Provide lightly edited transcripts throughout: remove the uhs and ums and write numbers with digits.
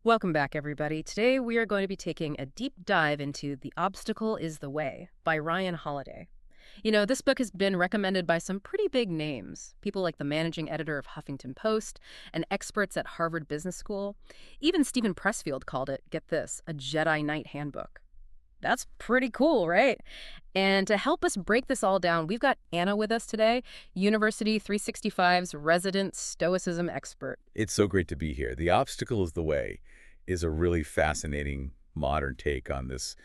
Welcome back, everybody. Today we are going to be taking a deep dive into The Obstacle is the Way by Ryan Holiday. This book has been recommended by some pretty big names, people like the managing editor of Huffington Post and experts at Harvard Business School. Even Stephen Pressfield called it, get this, a Jedi Knight handbook. That's pretty cool, right? And to help us break this all down, we've got Anna with us today, University 365's resident Stoicism expert. It's so great to be here. The Obstacle is the Way is a really fascinating modern take on this,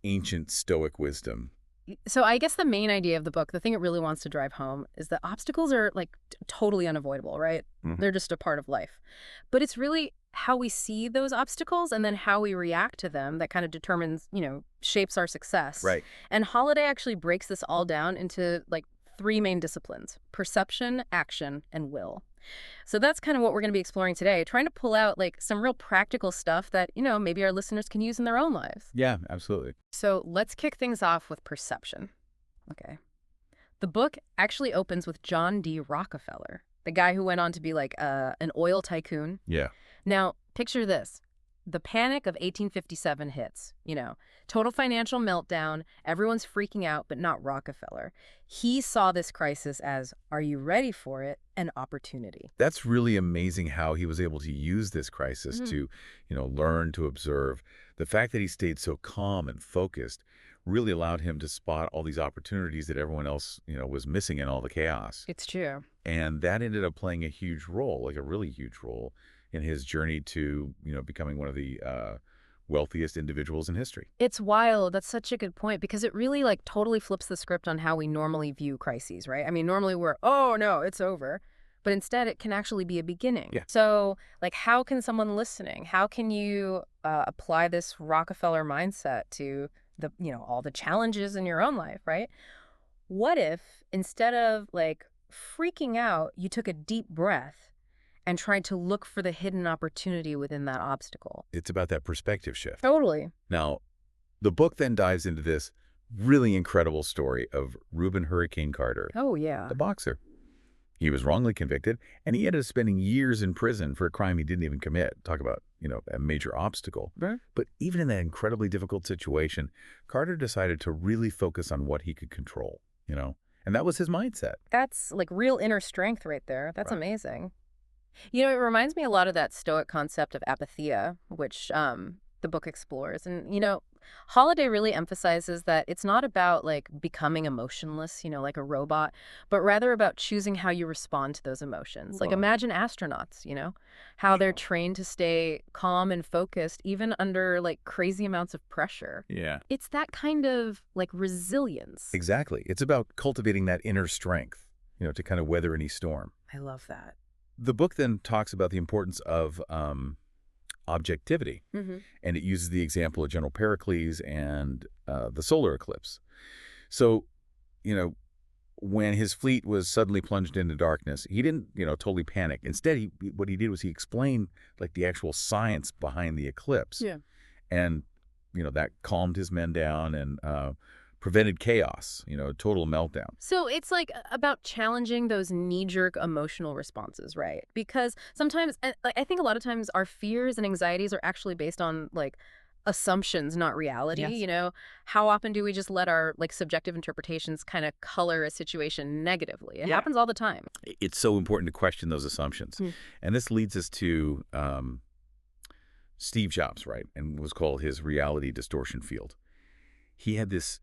ancient Stoic wisdom. So I guess the main idea of the book, the thing it really wants to drive home, is that obstacles are like totally unavoidable, right? Mhm. They're just a part of life. But it's really how we see those obstacles and then how we react to them that kind of determines, shapes our success. Right. And Holiday actually breaks this all down into like three main disciplines: perception, action, and will. So that's kind of what we're going to be exploring today, trying to pull out like some real practical stuff that, maybe our listeners can use in their own lives. Yeah, absolutely. So let's kick things off with perception. Okay. The book actually opens with John D. Rockefeller, the guy who went on to be like an oil tycoon. Yeah. Now, picture this. The panic of 1857 hits, total financial meltdown. Everyone's freaking out, but not Rockefeller. He saw this crisis as, are you ready for it? An opportunity. That's really amazing how he was able to use this crisis Mhm. to, learn to observe. The fact that he stayed so calm and focused really allowed him to spot all these opportunities that everyone else, was missing in all the chaos. It's true. And that ended up playing a huge role, like a really huge role in his journey to, becoming one of the wealthiest individuals in history. It's wild. That's such a good point because it really like totally flips the script on how we normally view crises, right? I mean, normally we're, oh no, it's over. But instead it can actually be a beginning. Yeah. So like how can someone listening, how can you apply this Rockefeller mindset to all the challenges in your own life, right? What if instead of like freaking out, you took a deep breath and tried to look for the hidden opportunity within that obstacle? It's about that perspective shift. Totally. Now, the book then dives into this really incredible story of Reuben Hurricane Carter, Oh, yeah. the boxer. He was wrongly convicted, and he ended up spending years in prison for a crime he didn't even commit. Talk about, a major obstacle. Right. But even in that incredibly difficult situation, Carter decided to really focus on what he could control, and that was his mindset. That's like real inner strength right there. That's Right. amazing. It reminds me a lot of that Stoic concept of apatheia, which the book explores. And, Holiday really emphasizes that it's not about like becoming emotionless, like a robot, but rather about choosing how you respond to those emotions. Like Well, imagine astronauts, how they're sure. trained to stay calm and focused even under like crazy amounts of pressure. Yeah. It's that kind of like resilience. Exactly. It's about cultivating that inner strength, to kind of weather any storm. I love that. The book then talks about the importance of objectivity, Hmm. and it uses the example of General Pericles and the solar eclipse. So, you know, when his fleet was suddenly plunged into darkness, he didn't, totally panic. Instead, what he did was he explained like the actual science behind the eclipse, Yeah. and that calmed his men down and prevented chaos, total meltdown. So it's like about challenging those knee-jerk emotional responses, right? Because sometimes, and like, I think a lot of times our fears and anxieties are actually based on like assumptions, not reality. Yes. How often do we just let our like subjective interpretations kind of color a situation negatively? It Yeah. happens all the time. It's so important to question those assumptions. Hmm. And this leads us to Steve Jobs, right? And was called his reality distortion field. He had this,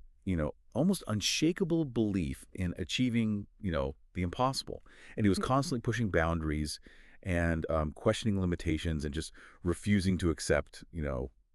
almost unshakable belief in achieving, the impossible. And he was constantly pushing boundaries and questioning limitations and just refusing to accept,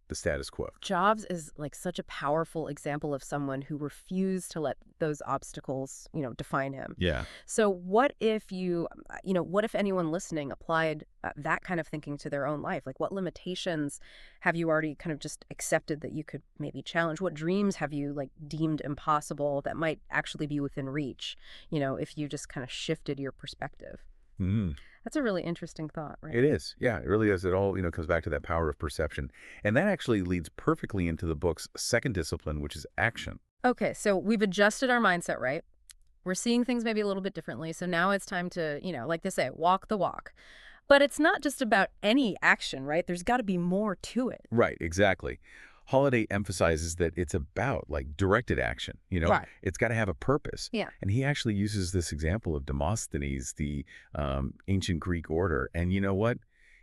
the status quo. Jobs is like such a powerful example of someone who refused to let those obstacles, define him. Yeah. So what if anyone listening applied that kind of thinking to their own life? Like what limitations have you already kind of just accepted that you could maybe challenge? What dreams have you like deemed impossible that might actually be within reach, if you just kind of shifted your perspective? Mhm. That's a really interesting thought, right? It is. Yeah, it really is. It all, comes back to that power of perception. And that actually leads perfectly into the book's second discipline, which is action. Okay, so we've adjusted our mindset, right? We're seeing things maybe a little bit differently. So now it's time to, like they say, walk the walk. But it's not just about any action, right? There's got to be more to it. Right, exactly. Holiday emphasizes that it's about like directed action, Right. It's got to have a purpose. Yeah. And he actually uses this example of Demosthenes, the ancient Greek order. And you know what?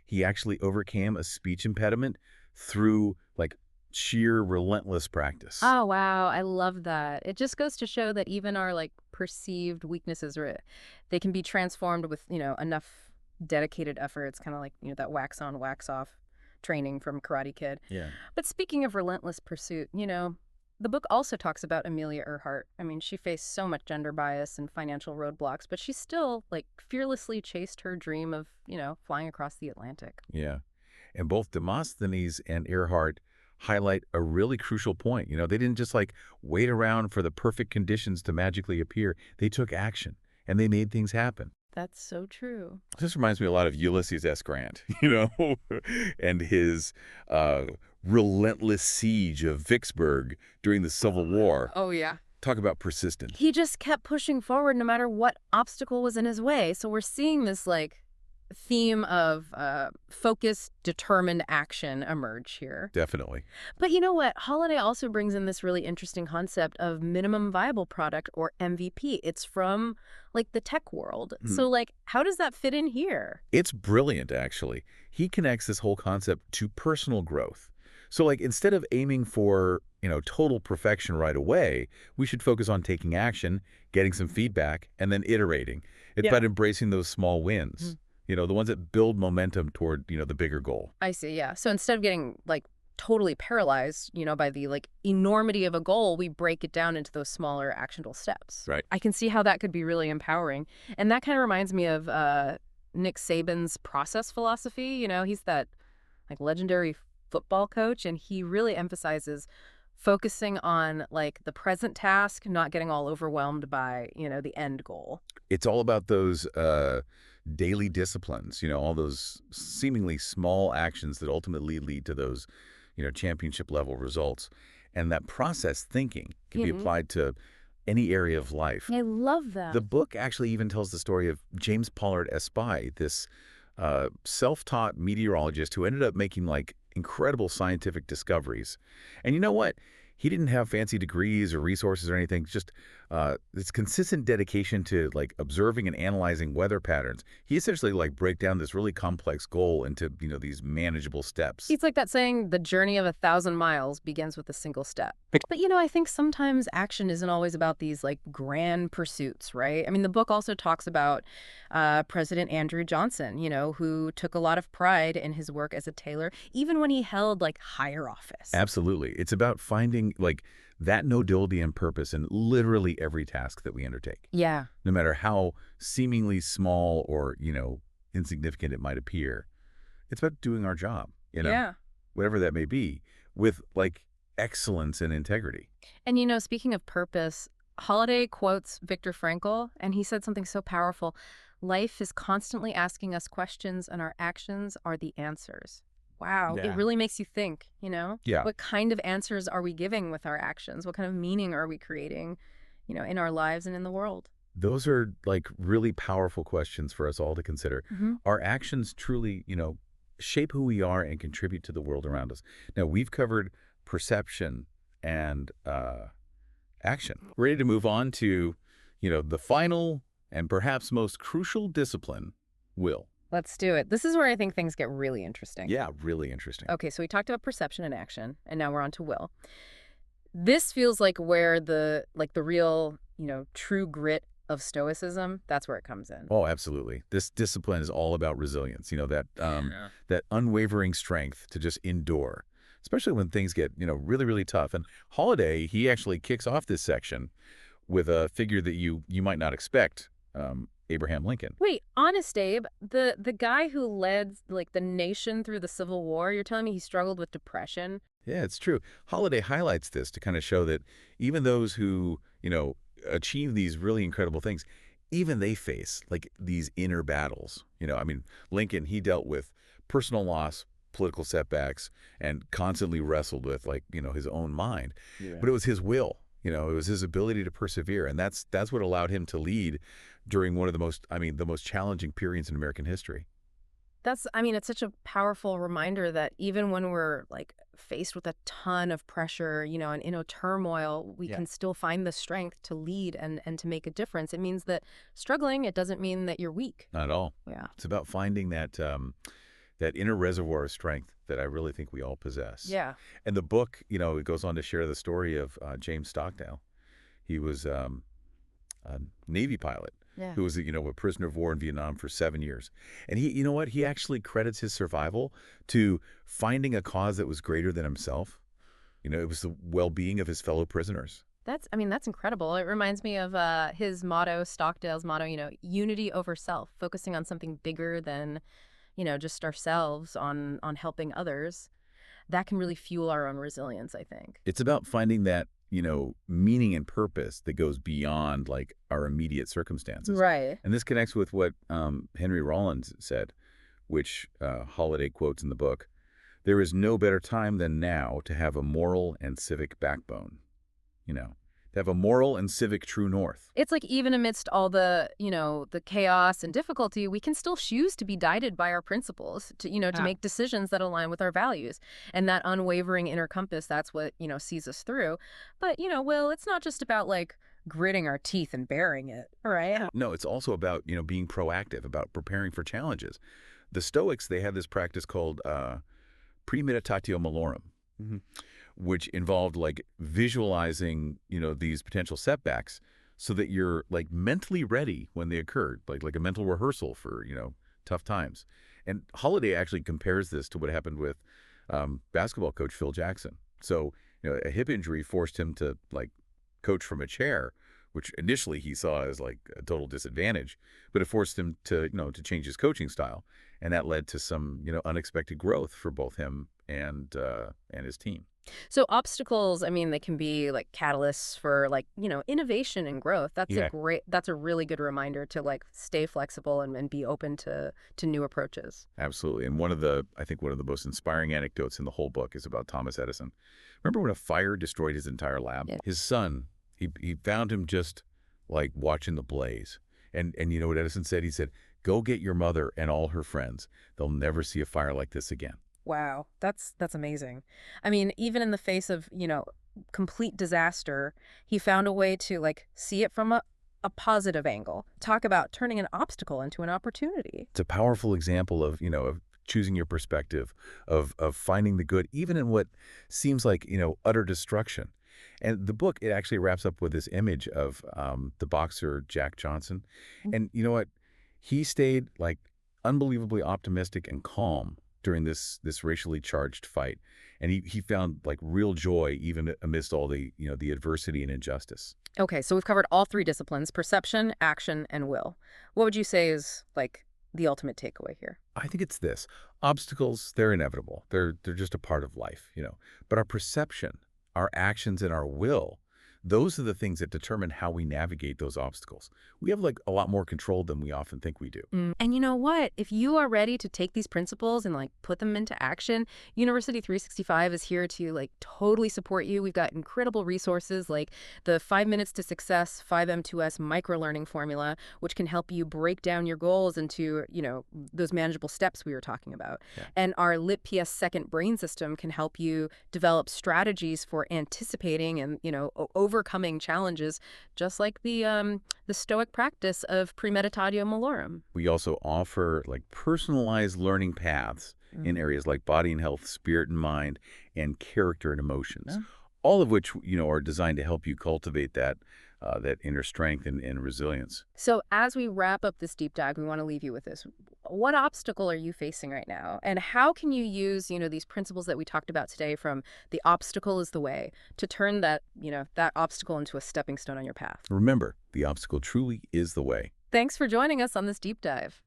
He actually overcame a speech impediment through like sheer relentless practice. Oh, wow. I love that. It just goes to show that even our like perceived weaknesses, they can be transformed with, enough dedicated effort. It's kind of like, that wax on, wax off training from Karate Kid. Yeah. But speaking of relentless pursuit, the book also talks about Amelia Earhart. I mean, she faced so much gender bias and financial roadblocks, but she still, like, fearlessly chased her dream of, flying across the Atlantic. Yeah. And both Demosthenes and Earhart highlight a really crucial point. They didn't just like wait around for the perfect conditions to magically appear. They took action and they made things happen. That's so true. This reminds me a lot of Ulysses S. Grant, and his relentless siege of Vicksburg during the Civil War. Oh, yeah. Talk about persistent. He just kept pushing forward no matter what obstacle was in his way. So we're seeing this, like, theme of focused, determined action emerge here. Definitely. But you know what? Holiday also brings in this really interesting concept of minimum viable product, or MVP. It's from, like, the tech world. So, like, how does that fit in here? It's brilliant, actually. He connects this whole concept to personal growth. So, like, instead of aiming for, total perfection right away, we should focus on taking action, getting some feedback, and then iterating. It's about embracing those small wins. The ones that build momentum toward, the bigger goal. I see, yeah. So instead of getting, like, totally paralyzed, by the, like, enormity of a goal, we break it down into those smaller actionable steps. Right. I can see how that could be really empowering. And that kind of reminds me of Nick Saban's process philosophy. He's that, like, legendary football coach, and he really emphasizes focusing on, like, the present task, not getting all overwhelmed by, the end goal. It's all about those daily disciplines, all those seemingly small actions that ultimately lead to those, championship level results. And that process thinking can be applied to any area of life. I love that. The book actually even tells the story of James Pollard Espy, this self-taught meteorologist who ended up making like incredible scientific discoveries. And you know what? He didn't have fancy degrees or resources or anything, just this consistent dedication to like observing and analyzing weather patterns. He essentially like break down this really complex goal into, these manageable steps. It's like that saying, the journey of 1,000 miles begins with a single step. But, I think sometimes action isn't always about these, like, grand pursuits, right? I mean, the book also talks about President Andrew Johnson, who took a lot of pride in his work as a tailor, even when he held, like, higher office. Absolutely. It's about finding, like, that nobility and purpose in literally every task that we undertake. Yeah. No matter how seemingly small or, insignificant it might appear. It's about doing our job, Yeah. whatever that may be, with, like, excellence and integrity. And, speaking of purpose, Holiday quotes Viktor Frankl, and he said something so powerful. Life is constantly asking us questions, and our actions are the answers. Wow. Yeah. It really makes you think, Yeah. What kind of answers are we giving with our actions? What kind of meaning are we creating, in our lives and in the world? Those are, like, really powerful questions for us all to consider. Mm-hmm. Our actions truly, shape who we are and contribute to the world around us. Now, we've covered perception and action. Ready to move on to, the final and perhaps most crucial discipline, will. Let's do it. This is where I think things get really interesting. Yeah, really interesting. Okay, so we talked about perception and action, and now we're on to will. This feels like where the real, true grit of Stoicism, that's where it comes in. Oh, absolutely. This discipline is all about resilience, that unwavering strength to just endure, especially when things get, really, really tough. And Holiday, he actually kicks off this section with a figure that you might not expect, Abraham Lincoln. Wait, honest Abe, the guy who led, like, the nation through the Civil War, you're telling me he struggled with depression? Yeah, it's true. Holiday highlights this to kind of show that even those who, achieve these really incredible things, even they face, like, these inner battles. Lincoln, he dealt with personal loss, political setbacks, and constantly wrestled with, like, his own mind. Yeah. But it was his will. It was his ability to persevere, and that's what allowed him to lead during one of the most challenging periods in American history. I mean, it's such a powerful reminder that even when we're like faced with a ton of pressure, and turmoil, we Yeah. can still find the strength to lead and to make a difference. It means that struggling, it doesn't mean that you're weak. Not at all. Yeah. It's about finding that inner reservoir of strength that I really think we all possess. Yeah. And the book, it goes on to share the story of James Stockdale. He was a Navy pilot Yeah. who was, a prisoner of war in Vietnam for 7 years. And he, you know what? He actually credits his survival to finding a cause that was greater than himself. It was the well-being of his fellow prisoners. I mean, that's incredible. It reminds me of his motto, Stockdale's motto, unity over self, focusing on something bigger than, just ourselves, on helping others. That can really fuel our own resilience, I think. It's about finding that, meaning and purpose that goes beyond like our immediate circumstances. Right. And this connects with what Henry Rollins said, which Holiday quotes in the book. There is no better time than now to have a moral and civic backbone, to have a moral and civic true north. It's like even amidst all the chaos and difficulty, we can still choose to be guided by our principles, to Ah. make decisions that align with our values. And that unwavering inner compass, that's what, sees us through. But, Will, it's not just about like gritting our teeth and bearing it, right? No, it's also about, being proactive, about preparing for challenges. The Stoics, they had this practice called premeditatio malorum, which involved like visualizing, these potential setbacks so that you're like mentally ready when they occurred, like a mental rehearsal for, tough times. And Holiday actually compares this to what happened with basketball coach Phil Jackson. So, a hip injury forced him to like coach from a chair, which initially he saw as like a total disadvantage, but it forced him to, to change his coaching style. And that led to some, unexpected growth for both him and his team. So obstacles, I mean, they can be like catalysts for like, innovation and growth. Yeah, That's a really good reminder to like stay flexible and be open to new approaches. absolutely. And I think one of the most inspiring anecdotes in the whole book is about Thomas Edison. Remember when a fire destroyed his entire lab? Yeah. His son, he found him just like watching the blaze. And you know what Edison said? He said, "Go get your mother and all her friends. They'll never see a fire like this again." Wow, that's amazing. I mean, even in the face of, complete disaster, he found a way to like see it from a positive angle. Talk about turning an obstacle into an opportunity. It's a powerful example of, of choosing your perspective, of finding the good, even in what seems like, utter destruction. And the book, it actually wraps up with this image of the boxer Jack Johnson. And you know what? He stayed like unbelievably optimistic and calm during this racially charged fight. And he found like real joy even amidst all the, the adversity and injustice. Okay, so we've covered all three disciplines, perception, action, and will. What would you say is like the ultimate takeaway here? I think it's this. Obstacles, they're inevitable. They're just a part of life, But our perception, our actions, and our will, those are the things that determine how we navigate those obstacles. We have like a lot more control than we often think we do. And you know what? If you are ready to take these principles and like put them into action, University 365 is here to like totally support you. We've got incredible resources like the 5 Minutes to Success 5M2S microlearning formula, which can help you break down your goals into, those manageable steps we were talking about. Yeah. And our Lit PS second brain system can help you develop strategies for anticipating and, overcoming challenges, just like the Stoic practice of premeditatio malorum. We also offer like personalized learning paths in areas like body and health, spirit and mind, and character and emotions, Yeah. all of which, are designed to help you cultivate that inner strength and resilience. So as we wrap up this deep dive, we want to leave you with this. What obstacle are you facing right now? And how can you use, these principles that we talked about today from the obstacle is the way to turn that obstacle into a stepping stone on your path? Remember, the obstacle truly is the way. Thanks for joining us on this deep dive.